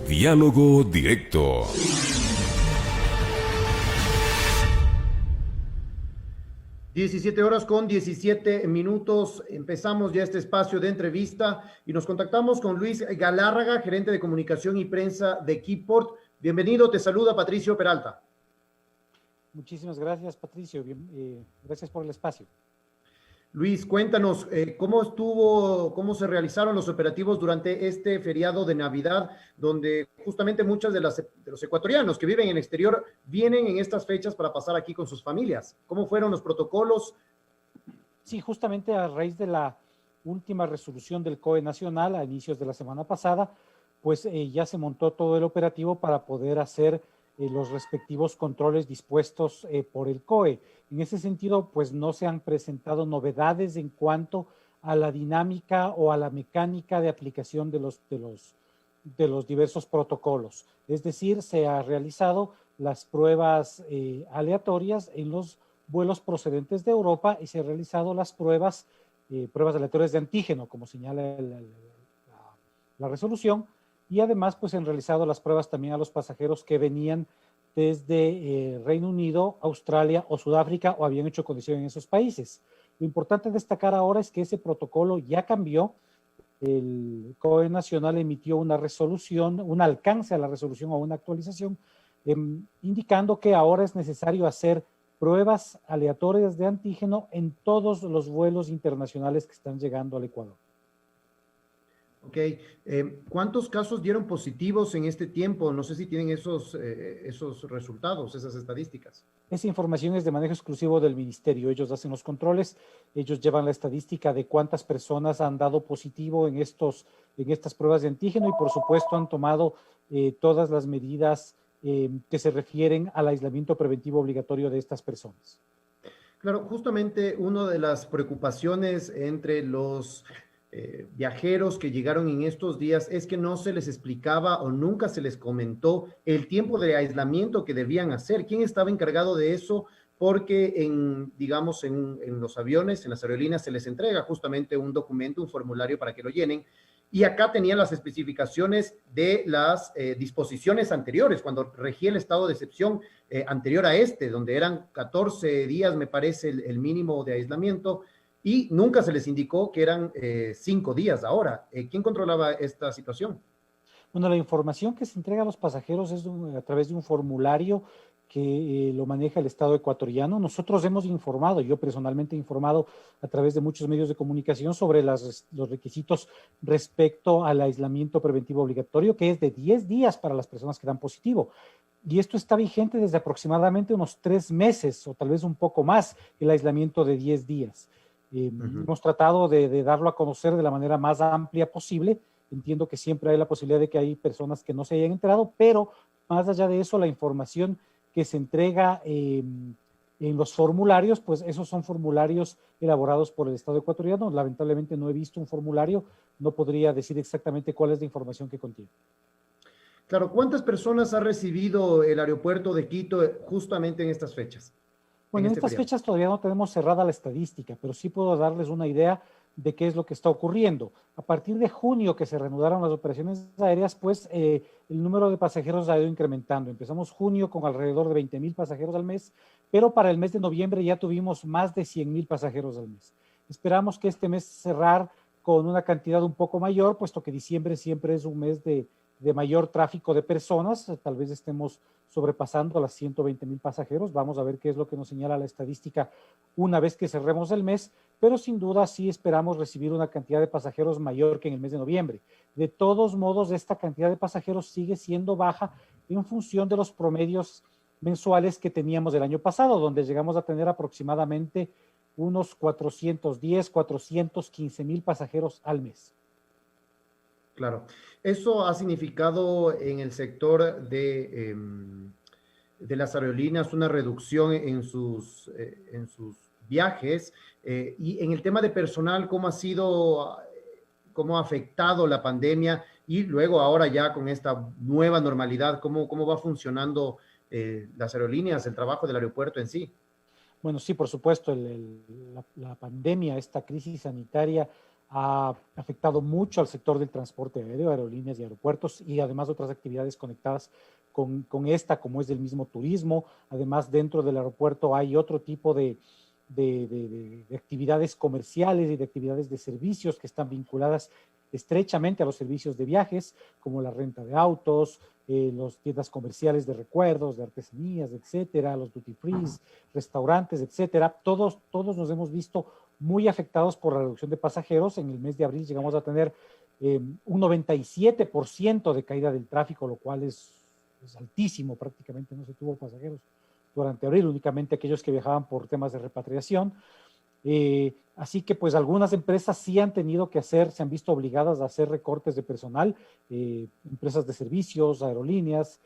Diálogo directo. Diecisiete horas con 17 minutos. Empezamos ya este espacio de entrevista y nos contactamos con Luis Galárraga, gerente de comunicación y prensa de Keyport. Bienvenido, te saluda Patricio Peralta. Muchísimas gracias, Patricio. Gracias por el espacio. Luis, cuéntanos cómo se realizaron los operativos durante este feriado de Navidad, donde justamente muchos de los ecuatorianos que viven en el exterior vienen en estas fechas para pasar aquí con sus familias. ¿Cómo fueron los protocolos? Sí, justamente a raíz de la última resolución del COE nacional a inicios de la semana pasada, pues ya se montó todo el operativo para poder hacer los respectivos controles dispuestos por el COE. En ese sentido, pues no se han presentado novedades en cuanto a la dinámica o a la mecánica de aplicación de los diversos protocolos. Es decir, se ha realizado las pruebas aleatorias en los vuelos procedentes de Europa y se han realizado las pruebas aleatorias de antígeno, como señala la resolución, y además pues han realizado las pruebas también a los pasajeros que venían desde Reino Unido, Australia o Sudáfrica o habían hecho condición en esos países. Lo importante destacar ahora es que ese protocolo ya cambió. El COE nacional emitió una resolución, un alcance a la resolución o una actualización, indicando que ahora es necesario hacer pruebas aleatorias de antígeno en todos los vuelos internacionales que están llegando al Ecuador. Ok, ¿cuántos casos dieron positivos en este tiempo? No sé si tienen esos resultados, esas estadísticas. Esa información es de manejo exclusivo del ministerio. Ellos hacen los controles, ellos llevan la estadística de cuántas personas han dado positivo en estas pruebas de antígeno y por supuesto han tomado todas las medidas que se refieren al aislamiento preventivo obligatorio de estas personas. Claro, justamente una de las preocupaciones entre los viajeros que llegaron en estos días es que no se les explicaba o nunca se les comentó el tiempo de aislamiento que debían hacer. ¿Quién estaba encargado de eso? Porque en los aviones, en las aerolíneas, se les entrega justamente un documento, un formulario para que lo llenen. Y acá tenían las especificaciones de las disposiciones anteriores, cuando regía el estado de excepción anterior a donde eran 14 días, me parece, el mínimo de aislamiento, y nunca se les indicó que eran 5 días ahora. ¿Quién controlaba esta situación? Bueno, la información que se entrega a los pasajeros es a través de un formulario que lo maneja el Estado ecuatoriano. Nosotros hemos informado, yo personalmente he informado a través de muchos medios de comunicación sobre los requisitos respecto al aislamiento preventivo obligatorio, que es de 10 días para las personas que dan positivo. Y esto está vigente desde aproximadamente unos 3 meses o tal vez un poco más, el aislamiento de 10 días. Hemos tratado de darlo a conocer de la manera más amplia posible. Entiendo que siempre hay la posibilidad de que hay personas que no se hayan enterado, pero más allá de eso, la información que se entrega en los formularios, pues esos son formularios elaborados por el Estado ecuatoriano. Lamentablemente no he visto un formulario, no podría decir exactamente cuál es la información que contiene. Claro, ¿cuántas personas ha recibido el aeropuerto de Quito justamente en estas fechas? Bueno, en estas fechas todavía no tenemos cerrada la estadística, pero sí puedo darles una idea de qué es lo que está ocurriendo. A partir de junio, que se reanudaron las operaciones aéreas, pues el número de pasajeros ha ido incrementando. Empezamos junio con alrededor de 20,000 pasajeros al mes, pero para el mes de noviembre ya tuvimos más de 100,000 pasajeros al mes. Esperamos que este mes cerrar con una cantidad un poco mayor, puesto que diciembre siempre es un mes de mayor tráfico de personas. Tal vez estemos sobrepasando a las 120,000 pasajeros. Vamos a ver qué es lo que nos señala la estadística una vez que cerremos el mes, pero sin duda sí esperamos recibir una cantidad de pasajeros mayor que en el mes de noviembre. De todos modos, esta cantidad de pasajeros sigue siendo baja en función de los promedios mensuales que teníamos el año pasado, donde llegamos a tener aproximadamente unos 410, 415,000 pasajeros al mes. Claro, eso ha significado en el sector de las aerolíneas una reducción en sus viajes y en el tema de personal, ¿cómo ha afectado la pandemia y luego ahora ya con esta nueva normalidad, cómo va funcionando las aerolíneas, el trabajo del aeropuerto en sí? Bueno, sí, por supuesto, la pandemia, esta crisis sanitaria ha afectado mucho al sector del transporte aéreo, aerolíneas y aeropuertos, y además otras actividades conectadas con esta, como es el mismo turismo. Además, dentro del aeropuerto hay otro tipo de actividades comerciales y de actividades de servicios que están vinculadas estrechamente a los servicios de viajes, como la renta de autos, las tiendas comerciales de recuerdos, de artesanías, etcétera, los duty free, restaurantes, etcétera. Todos nos hemos visto muy afectados por la reducción de pasajeros. En el mes de abril llegamos a tener un 97% de caída del tráfico, lo cual es altísimo, prácticamente no se tuvo pasajeros durante abril, únicamente aquellos que viajaban por temas de repatriación. Así que pues algunas empresas sí han tenido que hacer, se han visto obligadas a hacer recortes de personal, empresas de servicios, aerolíneas,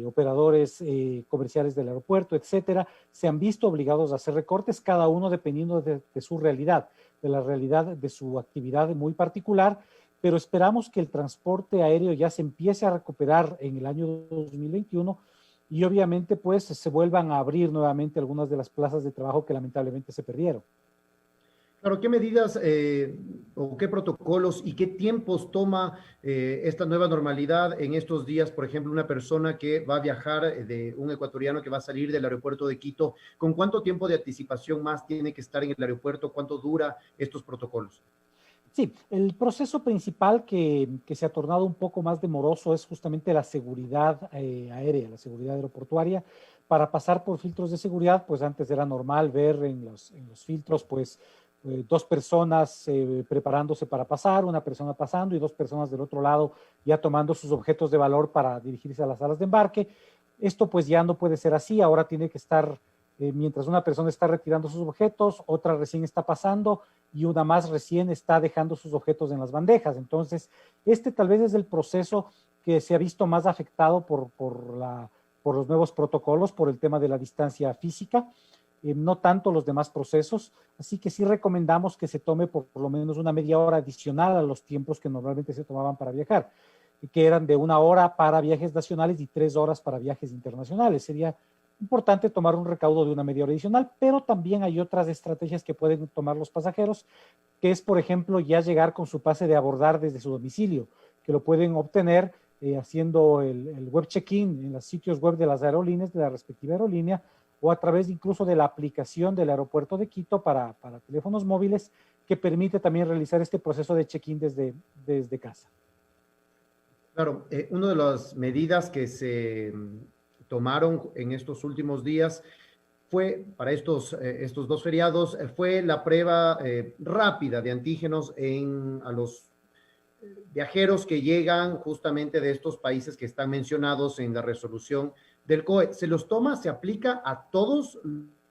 operadores comerciales del aeropuerto, etcétera, se han visto obligados a hacer recortes, cada uno dependiendo de su realidad, de la realidad de su actividad muy particular, pero esperamos que el transporte aéreo ya se empiece a recuperar en el año 2021 y obviamente pues se vuelvan a abrir nuevamente algunas de las plazas de trabajo que lamentablemente se perdieron. Claro, ¿qué medidas o qué protocolos y qué tiempos toma esta nueva normalidad en estos días? Por ejemplo, una persona que va a viajar, de un ecuatoriano que va a salir del aeropuerto de Quito, ¿con cuánto tiempo de anticipación más tiene que estar en el aeropuerto? ¿Cuánto dura estos protocolos? Sí, el proceso principal que se ha tornado un poco más demoroso es justamente la seguridad aérea, la seguridad aeroportuaria. Para pasar por filtros de seguridad, pues antes era normal ver en los filtros, pues, dos personas preparándose para pasar, una persona pasando y dos personas del otro lado ya tomando sus objetos de valor para dirigirse a las salas de embarque. Esto pues ya no puede ser así, ahora tiene que estar, mientras una persona está retirando sus objetos, otra recién está pasando y una más recién está dejando sus objetos en las bandejas. Entonces, este tal vez es el proceso que se ha visto más afectado por los nuevos protocolos, por el tema de la distancia física, no tanto los demás procesos. Así que sí recomendamos que se tome por lo menos una media hora adicional a los tiempos que normalmente se tomaban para viajar, que eran de 1 hora para viajes nacionales y 3 horas para viajes internacionales. Sería importante tomar un recaudo de una media hora adicional, pero también hay otras estrategias que pueden tomar los pasajeros, que es, por ejemplo, ya llegar con su pase de abordar desde su domicilio, que lo pueden obtener haciendo el web check-in en los sitios web de las aerolíneas, de la respectiva aerolínea, o a través incluso de la aplicación del aeropuerto de Quito para teléfonos móviles, que permite también realizar este proceso de check-in desde casa. Claro, una de las medidas que se tomaron en estos últimos días fue, para estos dos feriados, fue la prueba rápida de antígenos a los viajeros que llegan justamente de estos países que están mencionados en la resolución del COE. ¿Se los toma, se aplica a todos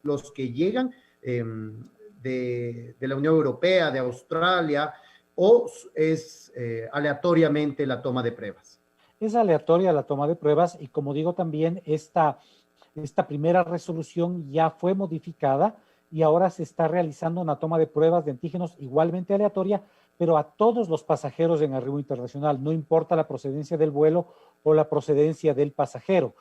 los que llegan de la Unión Europea, de Australia, o es aleatoriamente la toma de pruebas? Es aleatoria la toma de pruebas y como digo también, esta primera resolución ya fue modificada y ahora se está realizando una toma de pruebas de antígenos igualmente aleatoria, pero a todos los pasajeros en arribo internacional, no importa la procedencia del vuelo o la procedencia del pasajero.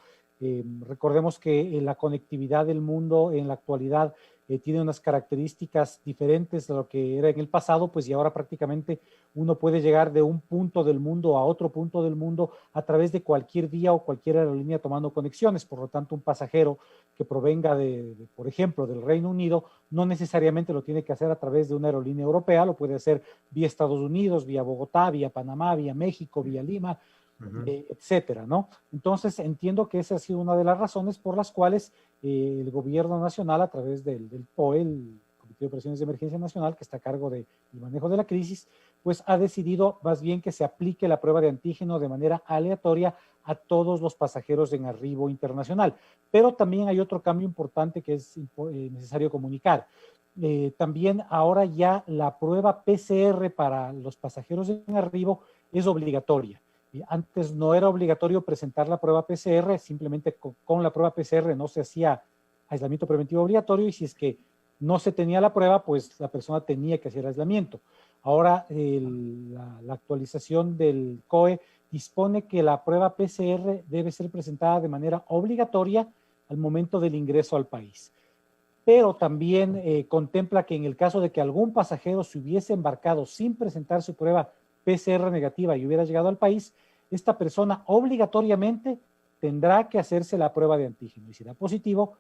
Recordemos que la conectividad del mundo en la actualidad tiene unas características diferentes a lo que era en el pasado, pues y ahora prácticamente uno puede llegar de un punto del mundo a otro punto del mundo a través de cualquier vía o cualquier aerolínea tomando conexiones. Por lo tanto, un pasajero que provenga por ejemplo, del Reino Unido, no necesariamente lo tiene que hacer a través de una aerolínea europea, lo puede hacer vía Estados Unidos, vía Bogotá, vía Panamá, vía México, vía Lima, etcétera, ¿no? Entonces entiendo que esa ha sido una de las razones por las cuales el gobierno nacional, a través del POE, el Comité de Operaciones de Emergencia Nacional, que está a cargo del manejo de la crisis, pues ha decidido más bien que se aplique la prueba de antígeno de manera aleatoria a todos los pasajeros en arribo internacional. Pero también hay otro cambio importante que es necesario comunicar. También ahora ya la prueba PCR para los pasajeros en arribo es obligatoria. Antes no era obligatorio presentar la prueba PCR, simplemente con la prueba PCR no se hacía aislamiento preventivo obligatorio y si es que no se tenía la prueba, pues la persona tenía que hacer aislamiento. Ahora la actualización del COE dispone que la prueba PCR debe ser presentada de manera obligatoria al momento del ingreso al país. pero también contempla que en el caso de que algún pasajero se hubiese embarcado sin presentar su prueba PCR negativa y hubiera llegado al país, esta persona obligatoriamente tendrá que hacerse la prueba de antígeno y si da positivo,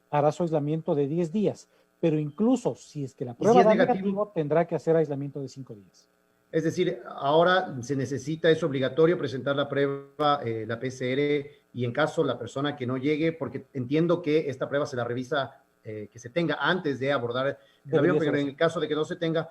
hará su aislamiento de 10 días, pero incluso si es que la ¿Y si prueba es da negativo? negativo, tendrá que hacer aislamiento de 5 días. Es decir, ahora se necesita, es obligatorio presentar la prueba, la PCR, y en caso la persona que no llegue, porque entiendo que esta prueba se la revisa, que se tenga antes de abordar el avión, Debería ser pero en así. el caso de que no se tenga,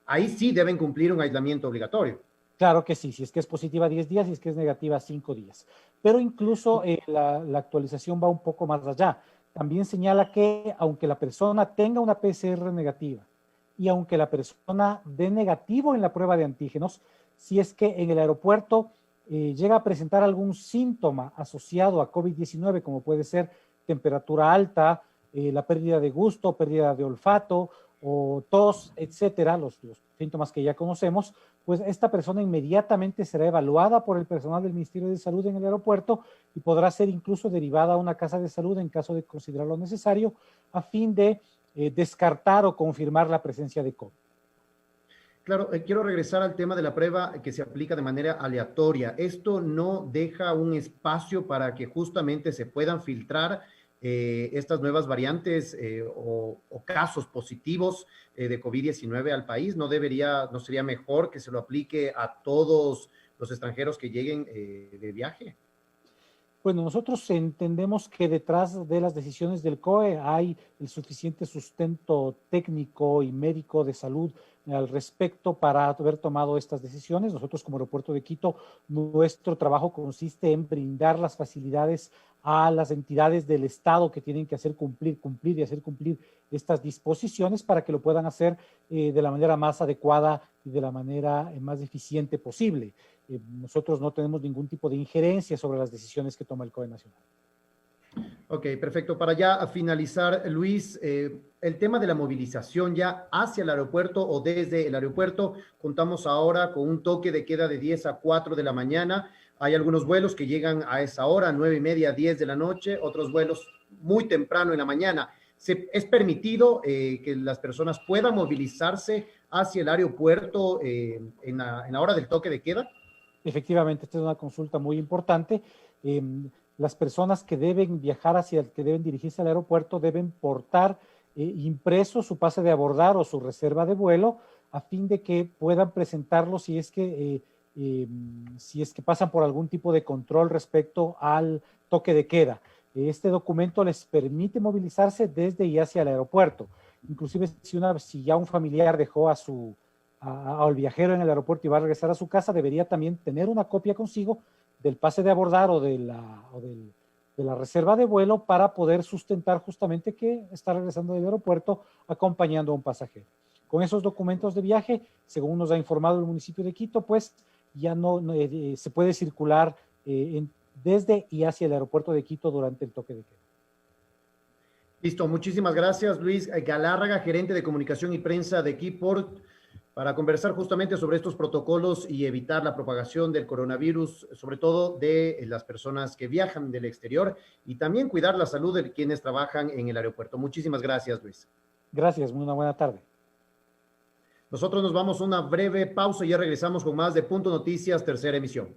ahí sí deben cumplir un aislamiento obligatorio. Claro que sí, si es que es positiva 10 días, si es que es negativa 5 días. Pero incluso la actualización va un poco más allá. También señala que aunque la persona tenga una PCR negativa y aunque la persona dé negativo en la prueba de antígenos, si es que en el aeropuerto llega a presentar algún síntoma asociado a COVID-19, como puede ser temperatura alta, la pérdida de gusto, pérdida de olfato o tos, etcétera, los síntomas que ya conocemos, pues esta persona inmediatamente será evaluada por el personal del Ministerio de Salud en el aeropuerto y podrá ser incluso derivada a una casa de salud en caso de considerarlo necesario, a fin de descartar o confirmar la presencia de COVID. Claro, quiero regresar al tema de la prueba que se aplica de manera aleatoria. Esto no deja un espacio para que justamente se puedan filtrar estas nuevas variantes o casos positivos de COVID-19 al país. ¿No sería mejor que se lo aplique a todos los extranjeros que lleguen de viaje? Bueno, nosotros entendemos que detrás de las decisiones del COE hay el suficiente sustento técnico y médico de salud al respecto para haber tomado estas decisiones. Nosotros como Aeropuerto de Quito, nuestro trabajo consiste en brindar las facilidades a las entidades del Estado que tienen que hacer cumplir y hacer cumplir estas disposiciones para que lo puedan hacer de la manera más adecuada y de la manera más eficiente posible. Nosotros no tenemos ningún tipo de injerencia sobre las decisiones que toma el COE Nacional. Ok, perfecto. Para ya finalizar, Luis, el tema de la movilización ya hacia el aeropuerto o desde el aeropuerto, contamos ahora con un toque de queda de 10 a 4 de la mañana. Hay algunos vuelos que llegan a esa hora, 9:30, 10 de la noche, otros vuelos muy temprano en la mañana. ¿Es permitido que las personas puedan movilizarse hacia el aeropuerto en la hora del toque de queda? Efectivamente, esta es una consulta muy importante. Las personas que deben viajar que deben dirigirse al aeropuerto deben portar impreso su pase de abordar o su reserva de vuelo a fin de que puedan presentarlo si es que pasan por algún tipo de control respecto al toque de queda. Este documento les permite movilizarse desde y hacia el aeropuerto. Inclusive si ya un familiar dejó al viajero en el aeropuerto y va a regresar a su casa, debería también tener una copia consigo del pase de abordar o de la reserva de vuelo para poder sustentar justamente que está regresando del aeropuerto acompañando a un pasajero. Con esos documentos de viaje, según nos ha informado el municipio de Quito, pues ya no se puede circular desde y hacia el aeropuerto de Quito durante el toque de queda. Listo, muchísimas gracias, Luis Galárraga, gerente de comunicación y prensa de Keyport, para conversar justamente sobre estos protocolos y evitar la propagación del coronavirus, sobre todo de las personas que viajan del exterior, y también cuidar la salud de quienes trabajan en el aeropuerto. Muchísimas gracias, Luis. Gracias, una buena tarde. Nosotros nos vamos a una breve pausa y ya regresamos con más de Punto Noticias, tercera emisión.